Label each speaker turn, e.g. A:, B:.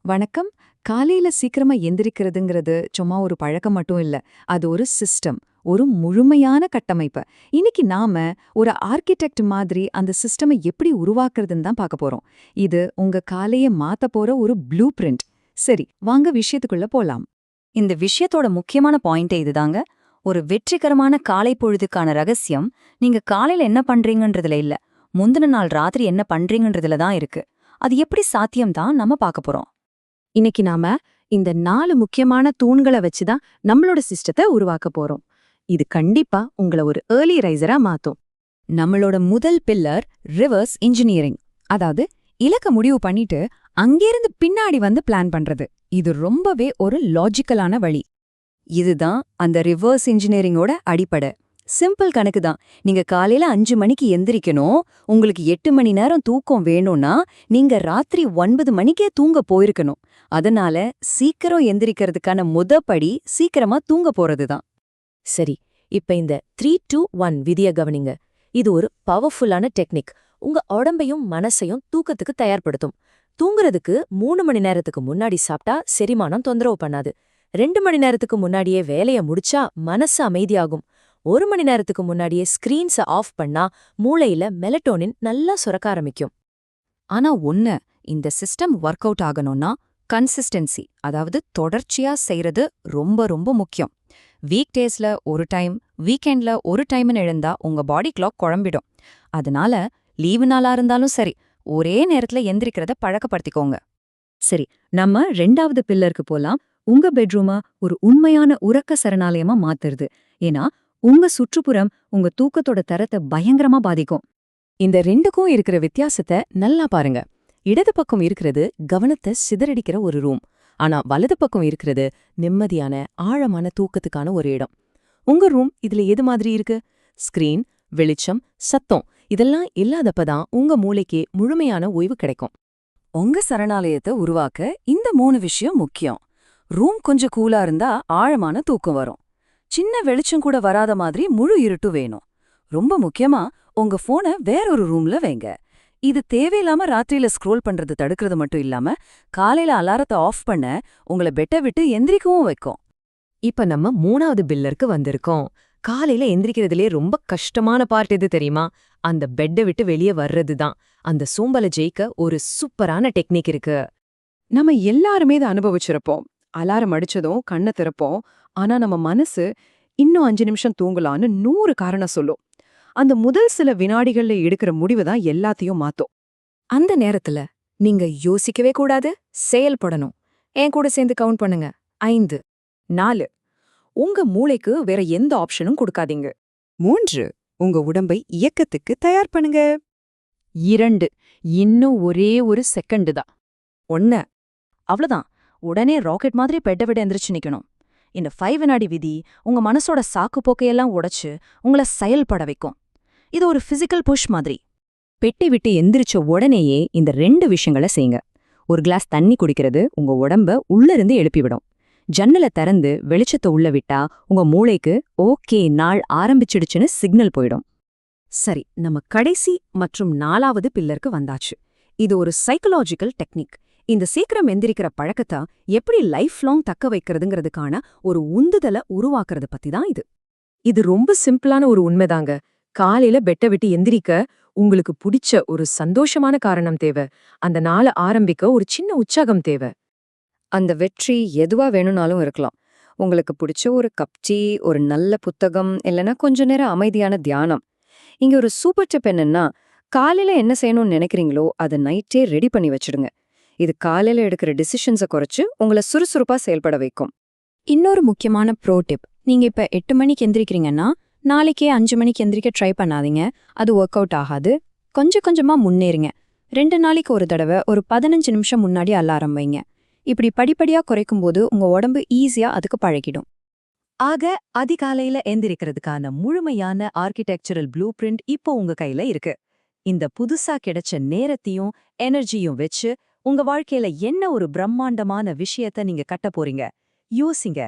A: வணக்கம். காலையில சீக்கிரமா எந்திரிக்கிறதுங்கிறது சும்மா ஒரு பழக்கம் மட்டும் இல்ல. அது ஒரு சிஸ்டம். ஒரு முழுமையான கட்டமைப்பு. இன்னைக்கு நாம ஒரு ஆர்க்கிடெக்ட் மாதிரி அந்த சிஸ்டமை எப்படி உருவாக்குறதுன்னு தான் பார்க்க போறோம். இது உங்க காலைய மாத்தப் போற ஒரு ப்ளூ பிரிண்ட். சரி, வாங்க விஷயத்துக்குள்ள போலாம்.
B: இந்த விஷயத்தோட முக்கியமான பாயிண்டே இதுதாங்க. ஒரு வெற்றிகரமான காலை பொழுதுக்கான ரகசியம் நீங்க காலையில என்ன பண்றீங்கன்றதுல இல்ல, முந்தின நாள் ராத்திரி என்ன பண்றீங்கன்றதுல தான் இருக்கு. அது எப்படி சாத்தியம் தான் நம்ம பார்க்க போறோம்.
C: இன்னைக்கு நாம இந்த 4 முக்கியமான தூண்களை வச்சுதான் நம்மளோட சிஸ்டத்தை உருவாக்க போறோம். இது கண்டிப்பா உங்கள ஒரு ஏர்லி ரைசரா மாத்தும்.
A: நம்மளோட முதல் பில்லர் ரிவர்ஸ் இன்ஜினியரிங். அதாவது இலக்க முடிவு பண்ணிட்டு அங்கேருந்து பின்னாடி வந்து பிளான் பண்றது. இது ரொம்பவே ஒரு லாஜிக்கலான வழி.
B: இதுதான் அந்த ரிவர்ஸ் இன்ஜினியரிங்கோட அடிப்படை. சிம்பிள் கணக்கு தான். நீங்க காலையில 5 மணிக்கு எந்திரிக்கணும். உங்களுக்கு 8 மணி நேரம் தூக்கம் வேணும்னா நீங்க ராத்திரி 9 மணிக்கே தூங்க போயிருக்கணும். அதனால சீக்கிரம் எந்திரிக்கிறதுக்கான படி சீக்கிரமா தூங்க போறது தான்.
C: சரி, இப்ப இந்த 3-2-1 விதிய கவனிங்க. இது ஒரு பவர்ஃபுல்லான டெக்னிக். உங்க உடம்பையும் மனசையும் தூக்கத்துக்கு தயார்படுத்தும். தூங்குறதுக்கு 3 மணி நேரத்துக்கு முன்னாடி சாப்பிட்டா செரிமானம் தொந்தரவு பண்ணாது. 2 மணி நேரத்துக்கு முன்னாடியே வேலைய முடிச்சா மனசு அமைதியாகும். 1 மணி நேரத்துக்கு முன்னாடியே ஸ்கிரீன்ஸை ஆஃப் பண்ணா மூளையில மெலட்டோனின் நல்லா சுரக்க ஆரம்பிக்கும்.
A: ஆனா இந்த சிஸ்டம் ஒர்க் அவுட் ஆகணும்னா கன்சிஸ்டன்சி, அதாவது தொடர்ச்சியா செய்யறது ரொம்ப ரொம்ப முக்கியம். வீக் டேஸ்ல ஒரு டைம், வீக்கெண்ட்ல ஒரு டைம்னு எழுந்தா உங்க பாடி கிளாக் குழம்பிடும். அதனால லீவு நாளா இருந்தாலும் சரி, ஒரே நேரத்துல எந்திரிக்கிறத பழக்கப்படுத்திக்கோங்க.
B: சரி, நம்ம 2வது பில்லருக்கு போலாம். உங்க பெட்ரூமா ஒரு உண்மையான உறக்க சரணாலயமா மாத்துறது. ஏன்னா உங்க சுற்றுப்புறம் உங்க தூக்கத்தோட தரத்தை பயங்கரமா பாதிக்கும்.
C: இந்த ரெண்டுக்கும் இருக்கிற வித்தியாசத்தை நல்லா பாருங்க. இடது பக்கம் இருக்கிறது கவனத்தை சிதறடிக்கிற ஒரு ரூம். ஆனா வலது பக்கம் இருக்கிறது நிம்மதியான ஆழமான தூக்கத்துக்கான ஒரு இடம். உங்க ரூம் இதுல எது மாதிரி இருக்கு? ஸ்கிரீன், வெளிச்சம், சத்தம் இதெல்லாம் இல்லாதப்பதான் உங்க மூளைக்கு முழுமையான ஓய்வு கிடைக்கும்.
A: உங்க சரணாலயத்தை உருவாக்க இந்த 3 விஷயம் முக்கியம். ரூம் கொஞ்சம் கூலா இருந்தா ஆழமான தூக்கம் வரும். சின்ன வெளிச்சம் கூட வராத மாதிரி முழு இருட்டு வேணும். ரொம்ப முக்கியமா உங்க போனை வேறொரு ரூம்ல வைங்க. இது தேவையில்லாம ராத்திரியில ஸ்க்ரோல் பண்றது தடுக்கிறது மட்டும் இல்லாம காலையில அலாரத்தை ஆஃப் பண்ண உங்களை பெட்டை விட்டு எந்திரிக்கவும் வைக்கும்.
C: இப்ப நம்ம 3வது பில்லருக்கு வந்திருக்கோம். காலையில எந்திரிக்கிறதுலே ரொம்ப கஷ்டமான பார்ட் எது தெரியுமா? அந்த பெட்டை விட்டு வெளியே வர்றது தான். அந்த சோம்பலை ஜெயிக்க ஒரு சூப்பரான டெக்னிக் இருக்கு.
D: நம்ம எல்லாருமே இதை அனுபவிச்சிருப்போம். அலாரம் அடிச்சதும் கண்ணை திறப்போம். ஆனா நம்ம மனசு இன்னும் 5 நிமிஷம் தூங்கலான்னு 100 காரணம் சொல்லும். அந்த முதல் சில வினாடிகள்ல எடுக்கிற முடிவு தான் எல்லாத்தையும் மாத்தும்.
A: அந்த நேரத்துல நீங்க யோசிக்கவே கூடாது, செயல்படணும். என் கூட சேர்ந்து கவுண்ட் பண்ணுங்க. 5, 4. உங்க மூளைக்கு வேற எந்த ஆப்ஷனும் கொடுக்காதீங்க.
D: 3. உங்க உடம்பை இயக்கத்துக்கு தயார் பண்ணுங்க.
C: 2. இன்னும் ஒரே ஒரு செகண்ட் தான்.
B: 1. அவ்வளவுதான். உடனே ராக்கெட் மாதிரி பெட்டை விட எந்திரிச்சு நிக்கணும். இந்த 5 வினாடி விதி உங்க மனசோட சாக்கு போக்கையெல்லாம் உடைச்சு உங்களை செயல்பட வைக்கும். இது ஒரு பிசிக்கல் புஷ் மாதிரி. பெட்டி விட்டு எந்திரிச்ச உடனேயே இந்த 2 விஷயங்களை செய்யுங்க. ஒரு கிளாஸ் தண்ணி குடிக்கிறது உங்க உடம்ப உள்ள இருந்து எழுப்பிவிடும். ஜன்னலை திறந்து வெளிச்சத்தை உள்ள விட்டா உங்க மூளைக்கு ஓகே நாள் ஆரம்பிச்சிடுச்சுன்னு சிக்னல் போயிடும். சரி, நம்ம கடைசி மற்றும் 4வது பில்லருக்கு வந்தாச்சு. இது ஒரு சைக்கலாஜிக்கல் டெக்னிக். இந்த சீக்கிரம் எந்திரிக்கிற பழக்கத்தை எப்படி லைஃப் லாங் தக்க வைக்கிறதுங்கிறதுக்கான ஒரு உந்துதலை உருவாக்குறது பத்தி தான் இது.
D: இது ரொம்ப சிம்பிளான ஒரு உண்மைதாங்க. காலையில பெட்டை விட்டு எந்திரிக்க உங்களுக்கு பிடிச்ச ஒரு சந்தோஷமான காரணம் தேவை. அந்த நாளை ஆரம்பிக்க ஒரு சின்ன உற்சாகம் தேவை.
B: அந்த வெற்றி எதுவா வேணும்னாலும் இருக்கலாம். உங்களுக்கு பிடிச்ச ஒரு கப் டீ, ஒரு நல்ல புத்தகம், இல்லைன்னா கொஞ்ச நேரம் அமைதியான தியானம். இங்க ஒரு சூப்பர் டிப் என்னன்னா, காலையில என்ன செய்யணும்னு நினைக்கிறீங்களோ அதை நைட்டே ரெடி பண்ணி வச்சிடுங்க. இது காலையில எடுக்கிற டிசிஷன்ஸை குறைச்சு உங்களை சுறுசுறுப்பா செயல்பட வைக்கும்.
C: இன்னொரு முக்கியமான ப்ரோ டிப். நீங்க இப்ப 8 மணிக்கு எந்திரிக்கிறீங்கன்னா நாளைக்கே 5 மணிக்கு எந்திரிக்க ட்ரை பண்ணாதீங்க. அது ஒர்க் அவுட் ஆகாது. கொஞ்சம் கொஞ்சமா முன்னேறுங்க. 2 நாளைக்கு ஒரு தடவை ஒரு 15 நிமிஷம் முன்னாடி அலாரம் வைங்க. இப்படி படிப்படியா குறைக்கும்போது உங்க உடம்பு ஈஸியா அதுக்கு பழகிடும்.
B: ஆக அதிகாலையில எந்திரிக்கிறதுக்கான முழுமையான ஆர்கிடெக்சரல் ப்ளூ பிரிண்ட் இப்போ உங்க கையில இருக்கு. இந்த புதுசா கிடைச்ச நேரத்தையும் எனர்ஜியும் வச்சு உங்க வாழ்க்கையில என்ன ஒரு பிரம்மாண்டமான விஷயத்த நீங்க கட்ட போறீங்க? யோசிங்க.